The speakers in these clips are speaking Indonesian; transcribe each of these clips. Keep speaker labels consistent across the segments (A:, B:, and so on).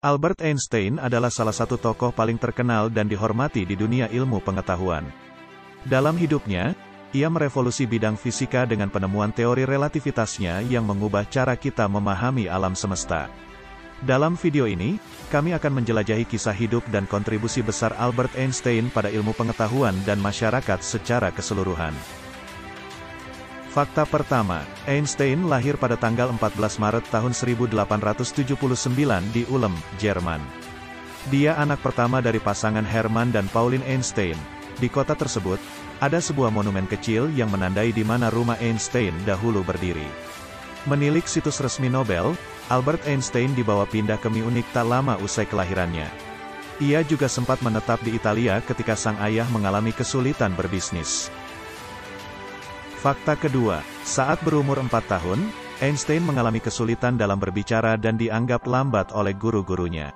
A: Albert Einstein adalah salah satu tokoh paling terkenal dan dihormati di dunia ilmu pengetahuan. Dalam hidupnya, ia merevolusi bidang fisika dengan penemuan teori relativitasnya yang mengubah cara kita memahami alam semesta. Dalam video ini, kami akan menjelajahi kisah hidup dan kontribusi besar Albert Einstein pada ilmu pengetahuan dan masyarakat secara keseluruhan. Fakta pertama, Einstein lahir pada tanggal 14 Maret tahun 1879 di Ulm, Jerman. Dia anak pertama dari pasangan Hermann dan Pauline Einstein. Di kota tersebut, ada sebuah monumen kecil yang menandai di mana rumah Einstein dahulu berdiri. Menilik situs resmi Nobel, Albert Einstein dibawa pindah ke Munich tak lama usai kelahirannya. Ia juga sempat menetap di Italia ketika sang ayah mengalami kesulitan berbisnis. Fakta kedua, saat berumur 4 tahun, Einstein mengalami kesulitan dalam berbicara dan dianggap lambat oleh guru-gurunya.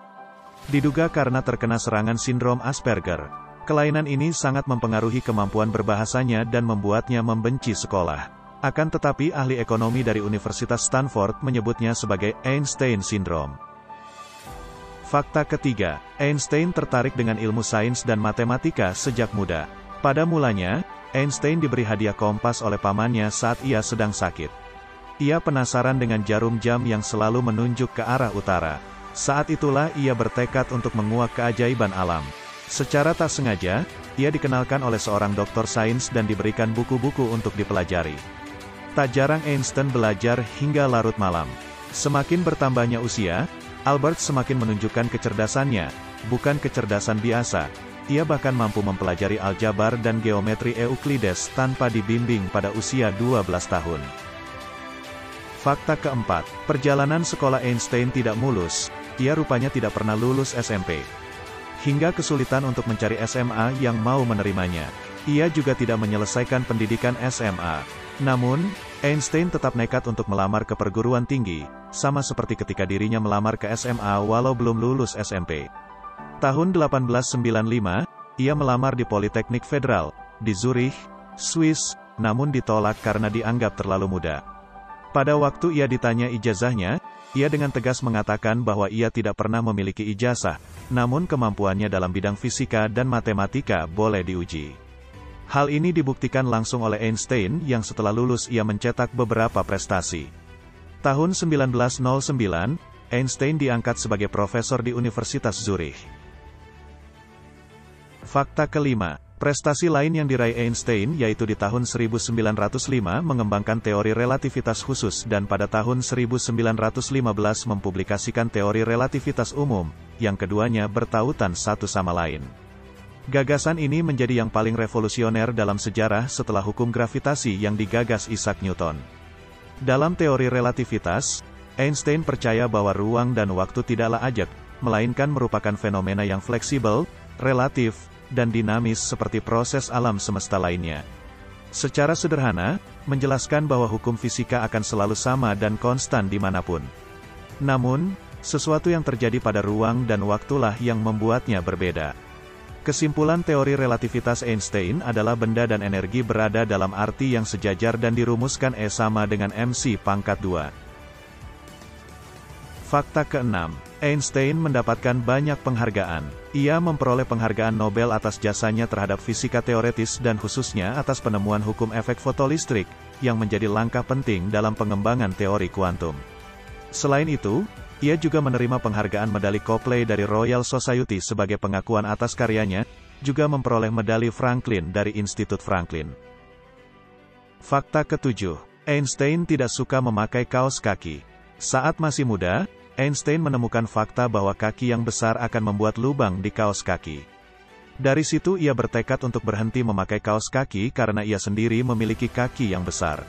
A: Diduga karena terkena serangan sindrom Asperger. Kelainan ini sangat mempengaruhi kemampuan berbahasanya dan membuatnya membenci sekolah. Akan tetapi ahli ekonomi dari Universitas Stanford menyebutnya sebagai Einstein Syndrome. Fakta ketiga, Einstein tertarik dengan ilmu sains dan matematika sejak muda. Pada mulanya, Einstein diberi hadiah kompas oleh pamannya saat ia sedang sakit. Ia penasaran dengan jarum jam yang selalu menunjuk ke arah utara. Saat itulah ia bertekad untuk menguak keajaiban alam. Secara tak sengaja, ia dikenalkan oleh seorang doktor sains dan diberikan buku-buku untuk dipelajari. Tak jarang Einstein belajar hingga larut malam. Semakin bertambahnya usia, Albert semakin menunjukkan kecerdasannya, bukan kecerdasan biasa. Ia bahkan mampu mempelajari aljabar dan geometri Euklides tanpa dibimbing pada usia 12 tahun. Fakta keempat, perjalanan sekolah Einstein tidak mulus, ia rupanya tidak pernah lulus SMP. Hingga kesulitan untuk mencari SMA yang mau menerimanya. Ia juga tidak menyelesaikan pendidikan SMA. Namun, Einstein tetap nekat untuk melamar ke perguruan tinggi, sama seperti ketika dirinya melamar ke SMA walau belum lulus SMP. Tahun 1895, ia melamar di Politeknik Federal, di Zurich, Swiss, namun ditolak karena dianggap terlalu muda. Pada waktu ia ditanya ijazahnya, ia dengan tegas mengatakan bahwa ia tidak pernah memiliki ijazah, namun kemampuannya dalam bidang fisika dan matematika boleh diuji. Hal ini dibuktikan langsung oleh Einstein yang setelah lulus ia mencetak beberapa prestasi. Tahun 1909, Einstein diangkat sebagai profesor di Universitas Zurich. Fakta kelima, prestasi lain yang diraih Einstein yaitu di tahun 1905 mengembangkan teori relativitas khusus dan pada tahun 1915 mempublikasikan teori relativitas umum, yang keduanya bertautan satu sama lain. Gagasan ini menjadi yang paling revolusioner dalam sejarah setelah hukum gravitasi yang digagas Isaac Newton. Dalam teori relativitas, Einstein percaya bahwa ruang dan waktu tidaklah ajak, melainkan merupakan fenomena yang fleksibel, relatif, dan dinamis seperti proses alam semesta lainnya. Secara sederhana, menjelaskan bahwa hukum fisika akan selalu sama dan konstan dimanapun. Namun, sesuatu yang terjadi pada ruang dan waktulah yang membuatnya berbeda. Kesimpulan teori relativitas Einstein adalah benda dan energi berada dalam arti yang sejajar dan dirumuskan E sama dengan mc pangkat 2. Fakta keenam, Einstein mendapatkan banyak penghargaan. Ia memperoleh penghargaan Nobel atas jasanya terhadap fisika teoretis dan khususnya atas penemuan hukum efek fotolistrik, yang menjadi langkah penting dalam pengembangan teori kuantum. Selain itu, ia juga menerima penghargaan medali Copley dari Royal Society sebagai pengakuan atas karyanya, juga memperoleh medali Franklin dari Institut Franklin. Fakta ketujuh, Einstein tidak suka memakai kaos kaki. Saat masih muda, Einstein menemukan fakta bahwa kaki yang besar akan membuat lubang di kaos kaki. Dari situ ia bertekad untuk berhenti memakai kaos kaki karena ia sendiri memiliki kaki yang besar.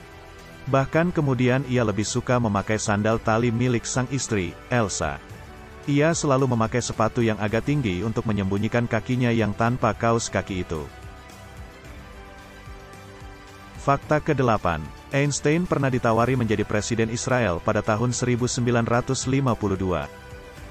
A: Bahkan kemudian ia lebih suka memakai sandal tali milik sang istri, Elsa. Ia selalu memakai sepatu yang agak tinggi untuk menyembunyikan kakinya yang tanpa kaos kaki itu. Fakta ke-8, Einstein pernah ditawari menjadi presiden Israel pada tahun 1952.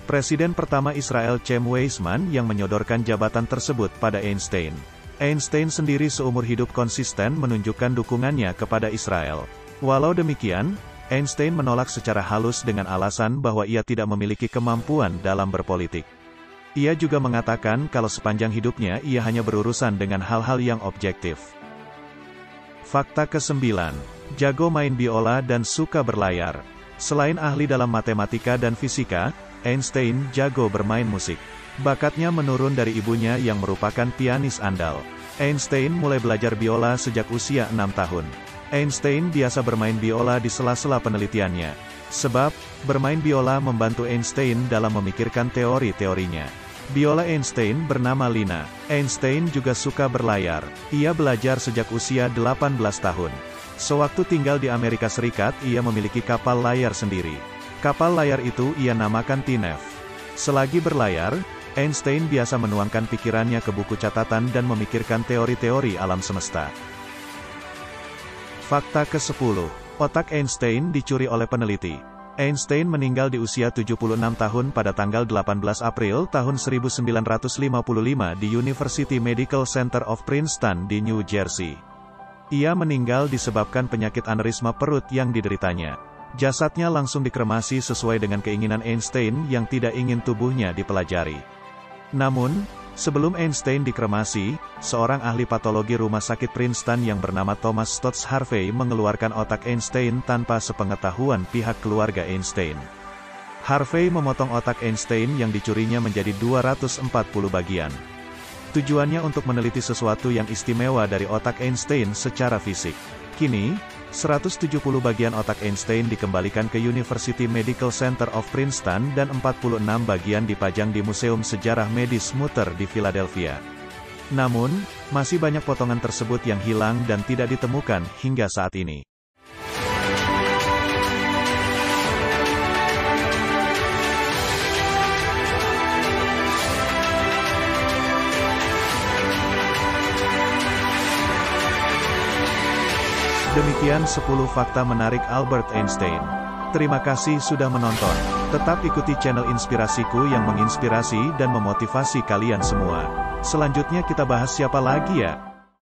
A: Presiden pertama Israel Chaim Weizmann yang menyodorkan jabatan tersebut pada Einstein. Einstein sendiri seumur hidup konsisten menunjukkan dukungannya kepada Israel. Walau demikian, Einstein menolak secara halus dengan alasan bahwa ia tidak memiliki kemampuan dalam berpolitik. Ia juga mengatakan kalau sepanjang hidupnya ia hanya berurusan dengan hal-hal yang objektif. Fakta ke-9. Jago main biola dan suka berlayar. Selain ahli dalam matematika dan fisika, Einstein jago bermain musik. Bakatnya menurun dari ibunya yang merupakan pianis andal. Einstein mulai belajar biola sejak usia 6 tahun. Einstein biasa bermain biola di sela-sela penelitiannya. Sebab, bermain biola membantu Einstein dalam memikirkan teori-teorinya. Biola Einstein bernama Lina. Einstein juga suka berlayar. Ia belajar sejak usia 18 tahun. Sewaktu tinggal di Amerika Serikat, ia memiliki kapal layar sendiri. Kapal layar itu ia namakan Tinef. Selagi berlayar, Einstein biasa menuangkan pikirannya ke buku catatan dan memikirkan teori-teori alam semesta. Fakta ke-10. Otak Einstein dicuri oleh peneliti. Einstein meninggal di usia 76 tahun pada tanggal 18 April tahun 1955 di University Medical Center of Princeton di New Jersey. Ia meninggal disebabkan penyakit aneurisma perut yang dideritanya. Jasadnya langsung dikremasi sesuai dengan keinginan Einstein yang tidak ingin tubuhnya dipelajari. Namun, sebelum Einstein dikremasi, seorang ahli patologi rumah sakit Princeton yang bernama Thomas Stotz Harvey mengeluarkan otak Einstein tanpa sepengetahuan pihak keluarga Einstein. Harvey memotong otak Einstein yang dicurinya menjadi 240 bagian. Tujuannya untuk meneliti sesuatu yang istimewa dari otak Einstein secara fisik. Kini, 170 bagian otak Einstein dikembalikan ke University Medical Center of Princeton dan 46 bagian dipajang di Museum Sejarah Medis Mutter di Philadelphia. Namun, masih banyak potongan tersebut yang hilang dan tidak ditemukan hingga saat ini. Demikian 10 fakta menarik Albert Einstein. Terima kasih sudah menonton. Tetap ikuti channel Inspirasiku yang menginspirasi dan memotivasi kalian semua. Selanjutnya kita bahas siapa lagi ya?